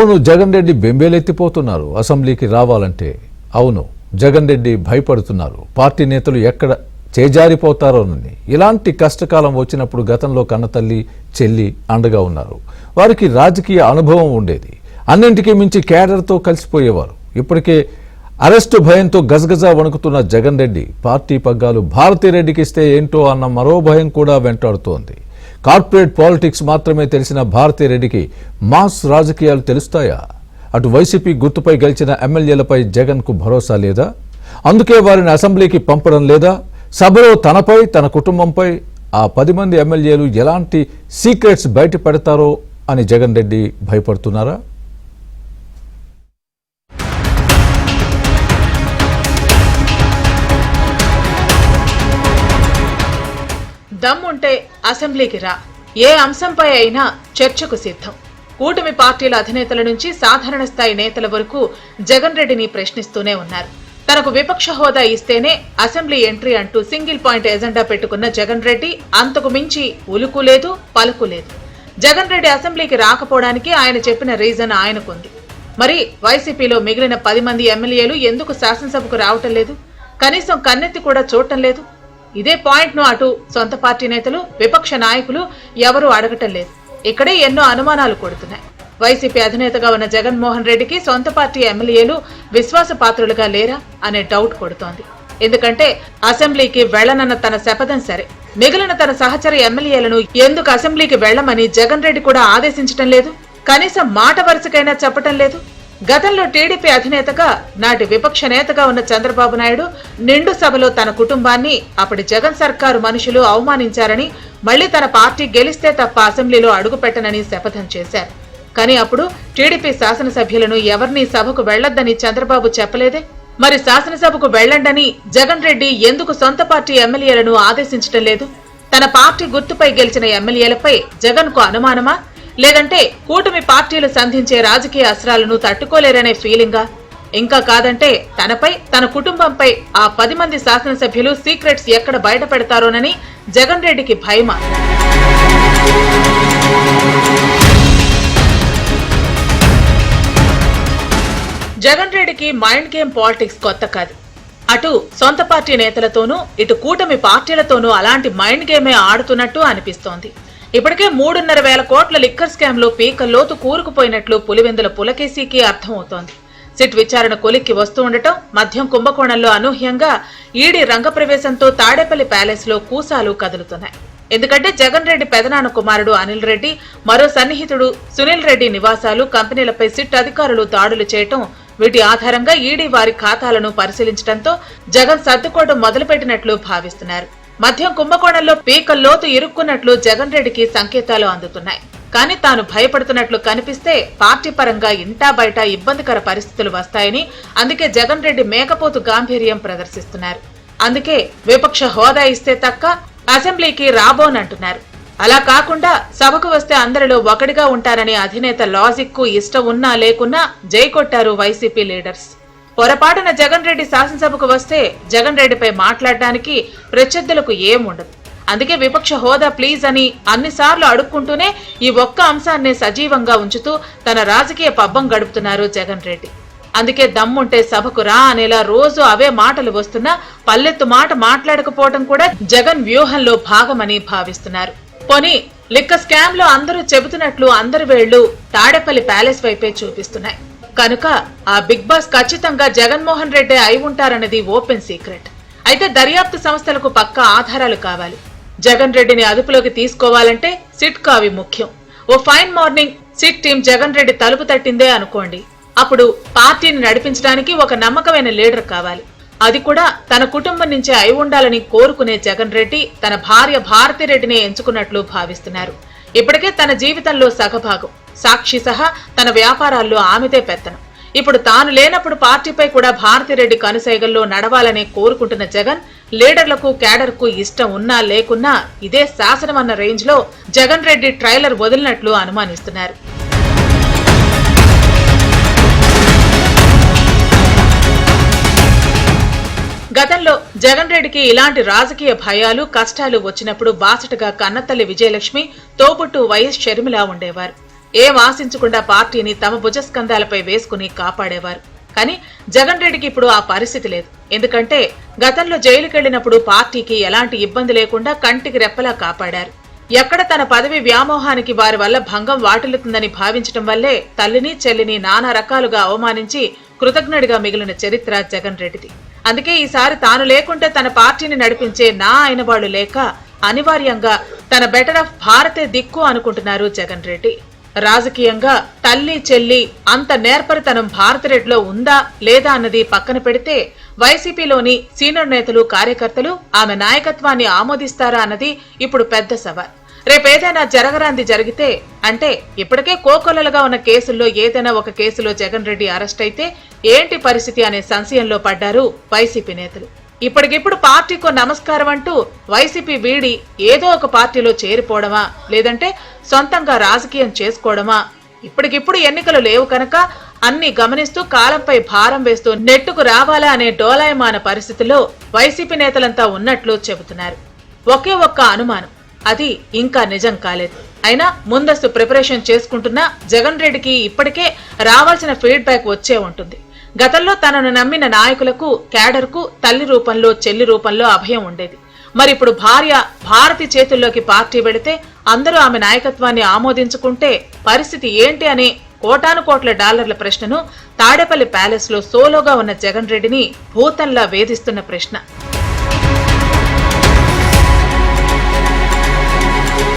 అవును, జగన్ రెడ్డి బెంబేలెత్తిపోతున్నారు అసెంబ్లీకి రావాలంటే. అవును, జగన్ రెడ్డి భయపడుతున్నారు పార్టీ నేతలు ఎక్కడ చేజారిపోతారోనని. ఇలాంటి కష్టకాలం వచ్చినప్పుడు గతంలో కన్నతల్లి చెల్లి అండగా ఉన్నారు. వారికి రాజకీయ అనుభవం ఉండేది. అన్నింటికీ మించి కేడర్తో కలిసిపోయేవారు. ఇప్పటికే అరెస్టు భయంతో గజగజ వణుకుతున్న జగన్ రెడ్డి పార్టీ పగ్గాలు భారతిరెడ్డికి ఇస్తే ఏంటో అన్న మరో భయం కూడా వెంటాడుతోంది. కార్పొరేట్ పాలిటిక్స్ మాత్రమే తెలిసిన భారతిరెడ్డికి మాస్ రాజకీయాలు తెలుస్తాయా? అటు వైసీపీ గుర్తుపై గెలిచిన ఎమ్మెల్యేలపై జగన్కు భరోసా లేదా? అందుకే వారిని అసెంబ్లీకి పంపడం లేదా? సభలో తనపై తన కుటుంబంపై ఆ 10 మంది ఎమ్మెల్యేలు ఎలాంటి సీక్రెట్స్ బయట పెడతారో అని జగన్ రెడ్డి భయపడుతున్నారా? దమ్ముంటే అసెంబ్లీకి రా, ఏ అంశంపై అయినా చర్చకు సిద్ధం. కూటమి పార్టీల అధినేతల నుంచి సాధారణ స్థాయి నేతల వరకు జగన్ రెడ్డిని ప్రశ్నిస్తూనే ఉన్నారు. తనకు విపక్ష హోదా ఇస్తేనే అసెంబ్లీ ఎంట్రీ అంటూ సింగిల్ పాయింట్ ఎజెండా పెట్టుకున్న జగన్ రెడ్డి అంతకు మించి ఉలుకు లేదు, పలుకు లేదు. జగన్ రెడ్డి అసెంబ్లీకి రాకపోవడానికి ఆయన చెప్పిన రీజన్ ఆయనకుంది. మరి వైసీపీలో మిగిలిన 10 మంది ఎమ్మెల్యేలు ఎందుకు శాసనసభకు రావటం లేదు? కనీసం కన్నెత్తి కూడా చూడటం లేదు. ఇదే పాయింట్ ను అటు సొంత పార్టీ నేతలు, విపక్ష నాయకులు ఎవరూ అడగటం లేదు. ఇక్కడే ఎన్నో అనుమానాలు కొడుతున్నాయి. వైసీపీ అధినేతగా ఉన్న జగన్మోహన్ రెడ్డికి సొంత పార్టీ ఎమ్మెల్యేలు విశ్వాసపాత్రులుగా లేరా అనే డౌట్ కొడుతోంది. ఎందుకంటే అసెంబ్లీకి వెళ్లనన్న తన శపథం సరే, మిగిలిన తన సహచర ఎమ్మెల్యేలను ఎందుకు అసెంబ్లీకి వెళ్లమని జగన్ రెడ్డి కూడా ఆదేశించటం లేదు? కనీసం మాట వరుసకైనా చెప్పటం లేదు. గతంలో టీడీపీ అధినేతగా, నాటి విపక్ష నేతగా ఉన్న చంద్రబాబు నాయుడు నిండు సభలో తన కుటుంబాన్ని, అప్పటి జగన్ సర్కారు మనుషులు అవమానించారని, మళ్లీ తన పార్టీ గెలిస్తే తప్ప అసెంబ్లీలో అడుగుపెట్టనని శపథం చేశారు. కానీ అప్పుడు టీడీపీ శాసనసభ్యులను ఎవరినీ సభకు వెళ్లొద్దని చంద్రబాబు చెప్పలేదే? మరి శాసనసభకు వెళ్లండని జగన్ రెడ్డి ఎందుకు సొంత పార్టీ ఎమ్మెల్యేలను ఆదేశించటం లేదు? తన పార్టీ గుర్తుపై గెలిచిన ఎమ్మెల్యేలపై జగన్ కు అనుమానమా? లేదంటే కూటమి పార్టీలు సంధించే రాజకీయ అస్త్రాలను తట్టుకోలేరనే ఫీలింగా? ఇంకా కాదంటే తనపై, తన కుటుంబంపై ఆ 10 మంది శాసనసభ్యులు సీక్రెట్స్ ఎక్కడ బయట పెడతారోనని జగన్ రెడ్డికి భయమా? జగన్ రెడ్డికి మైండ్ గేమ్ పాలిటిక్స్ కొత్త కాదు. అటు సొంత పార్టీ నేతలతోనూ, ఇటు కూటమి పార్టీలతోనూ అలాంటి మైండ్ గేమే ఆడుతున్నట్టు అనిపిస్తోంది. ఇప్పటికే 3,500 కోట్ల లిక్కర్ స్కామ్ లో పీకల్లోతు కూరుకుపోయినట్లు పులివెందుల పులకేశీకి అర్థమవుతోంది. సిట్ విచారణ కొలిక్కి వస్తూ ఉండటం, మద్యం కుంభకోణంలో అనూహ్యంగా ఈడీ రంగప్రవేశంతో తాడేపల్లి ప్యాలెస్ లో కూసాలు కదులుతున్నాయి. ఎందుకంటే జగన్ రెడ్డి పెదనాన్న కుమారుడు అనిల్ రెడ్డి, మరో సన్నిహితుడు సునీల్ రెడ్డి నివాసాలు, కంపెనీలపై సిట్ అధికారులు దాడులు చేయటం, వీటి ఆధారంగా ఈడీ వారి ఖాతాలను పరిశీలించడంతో జగన్ సర్దుకోవడం మొదలుపెట్టినట్లు భావిస్తున్నారు. మద్యం కుంభకోణంలో పీకల్లోతు ఇరుక్కున్నట్లు జగన్ రెడ్డికి సంకేతాలు అందుతున్నాయి. కానీ తాను భయపడుతున్నట్లు కనిపిస్తే పార్టీ పరంగా ఇంటా బయట ఇబ్బందికర పరిస్థితులు వస్తాయని, అందుకే జగన్ రెడ్డి మేకపోతు గాంభీర్యం ప్రదర్శిస్తున్నారు. అందుకే విపక్ష హోదా ఇస్తే తక్క అసెంబ్లీకి రాబోనంటున్నారు. అలా కాకుండా సభకు వస్తే అందరిలో ఒకటిగా ఉంటారని అధినేత లాజిక్ కు ఇష్టం ఉన్నా లేకున్నా జై కొట్టారు వైసీపీ లీడర్స్. పొరపాటున జగన్ రెడ్డి శాసనసభకు వస్తే జగన్ రెడ్డిపై మాట్లాడడానికి ప్రత్యర్థులకు ఏముండదు. అందుకే విపక్ష హోదా ప్లీజ్ అని అన్నిసార్లు అడుక్కుంటూనే ఈ ఒక్క అంశాన్నే సజీవంగా ఉంచుతూ తన రాజకీయ పబ్బం గడుపుతున్నారు జగన్ రెడ్డి. అందుకే దమ్ముంటే సభకు రా అనేలా రోజు అవే మాటలు వస్తున్నా పల్లెత్తు మాట మాట్లాడకపోవడం కూడా జగన్ వ్యూహంలో భాగమని భావిస్తున్నారు. పోనీ లిక్కర్ స్కామ్ లో అందరూ చెబుతున్నట్లు అందరి వేళ్లు తాడేపల్లి ప్యాలెస్ వైపే చూపిస్తున్నాయి. కనుక ఆ బిగ్ బాస్ ఖచ్చితంగా జగన్మోహన్ రెడ్డి అయి ఉంటారన్నది ఓపెన్ సీక్రెట్. అయితే దర్యాప్తు సంస్థలకు పక్కా ఆధారాలు కావాలి. జగన్ రెడ్డిని అదుపులోకి తీసుకోవాలంటే సిట్ కు అవి ముఖ్యం. One fine morning SIT team Jagan Reddy తలుపు తట్టిందే అనుకోండి, అప్పుడు పార్టీని నడిపించడానికి ఒక నమ్మకమైన లీడర్ కావాలి. అది కూడా తన కుటుంబం నుంచే అయి ఉండాలని కోరుకునే జగన్ రెడ్డి తన భార్య భారతిరెడ్డిని ఎంచుకున్నట్లు భావిస్తున్నారు. ఇప్పటికే తన జీవితంలో సగభాగం, సాక్షి సహా తన వ్యాపారాల్లో ఆమెదే పెత్తనం. ఇప్పుడు తాను లేనప్పుడు పార్టీపై కూడా భారతిరెడ్డి కనుసైగల్లో నడవాలనే కోరుకుంటున్న జగన్ లీడర్లకు, క్యాడర్ కు ఇష్టం ఉన్నా లేకున్నా ఇదే శాసనమన్న రేంజ్ లో జగన్ రెడ్డి ట్రైలర్ వదిలినట్లు అనుమానిస్తున్నారు. గతంలో జగన్ రెడ్డికి ఇలాంటి రాజకీయ భయాలు, కష్టాలు వచ్చినప్పుడు బాసటగా కన్నతల్లి విజయలక్ష్మి, తోబుట్టు వైఎస్ షర్మిల ఉండేవారు. ఏం ఆశించకుండా పార్టీని తమ భుజస్కంధాలపై వేసుకుని కాపాడేవారు. కానీ జగన్ రెడ్డికి ఇప్పుడు ఆ పరిస్థితి లేదు. ఎందుకంటే గతంలో జైలుకెళ్లినప్పుడు పార్టీకి ఎలాంటి ఇబ్బంది లేకుండా కంటికి రెప్పలా కాపాడారు. ఎక్కడ తన పదవి వ్యామోహానికి వారి వల్ల భంగం వాటిల్లుతుందని భావించడం వల్లే తల్లిని చెల్లిని నానా రకాలుగా అవమానించి కృతజ్ఞుడిగా మిగిలిన చరిత్ర జగన్ రెడ్డిది. అందుకే ఈసారి తాను లేకుంటే తన పార్టీని నడిపించే నా అయిన వాళ్లు లేక అనివార్యంగా తన బెటర్ ఆఫ్ భారతే దిక్కు అనుకుంటున్నారు జగన్ రెడ్డి. రాజకీయంగా తల్లి చెల్లి అంత నేర్పరితనం భారతిరెడ్డిలో ఉందా లేదా అన్నది పక్కన పెడితే వైసీపీలోని సీనియర్ నేతలు కార్యకర్తలు ఆమె నాయకత్వాన్ని ఆమోదిస్తారా అన్నది ఇప్పుడు పెద్ద సవాల్. రేపేదైనా జరగరాంది జరిగితే, అంటే ఇప్పటికే కోకొల్లలుగా ఉన్న కేసుల్లో ఏదైనా ఒక కేసులో జగన్ రెడ్డి అరెస్ట్ అయితే ఏంటి పరిస్థితి అనే సంశయంలో పడ్డారు వైసీపీ నేతలు. ఇప్పటికిప్పుడు పార్టీకో నమస్కారం అంటూ వైసీపీ వీడి ఏదో ఒక పార్టీలో చేరిపోవడమా, లేదంటే సొంతంగా రాజకీయం చేసుకోవడమా? ఇప్పటికిప్పుడు ఎన్నికలు లేవు కనుక అన్ని గమనిస్తూ కాలంపై భారం వేస్తూ నెట్టుకు రావాలా అనే డోలాయమాన పరిస్థితిలో వైసీపీ నేతలంతా ఉన్నట్లు చెబుతున్నారు. ఒకే ఒక్క అనుమానం, అది ఇంకా నిజం కాలేదు. అయినా ముందస్తు ప్రిపరేషన్ చేసుకుంటున్న జగన్ రెడ్డికి ఇప్పటికే రావాల్సిన ఫీడ్బ్యాక్ వచ్చే ఉంటుంది. గతంలో తనను నమ్మిన నాయకులకు, క్యాడర్కు తల్లి రూపంలో చెల్లి రూపంలో అభయం ఉండేది. మరిప్పుడు భార్య భారతి చేతుల్లోకి పార్టీ వెళితే అందరూ ఆమె నాయకత్వాన్ని ఆమోదించుకుంటే పరిస్థితి ఏంటి అనే కోటాను కోట్ల డాలర్ల ప్రశ్నను తాడేపల్లి ప్యాలెస్ లో సోలోగా ఉన్న జగన్ రెడ్డిని భూతంలా వేధిస్తున్న ప్రశ్న.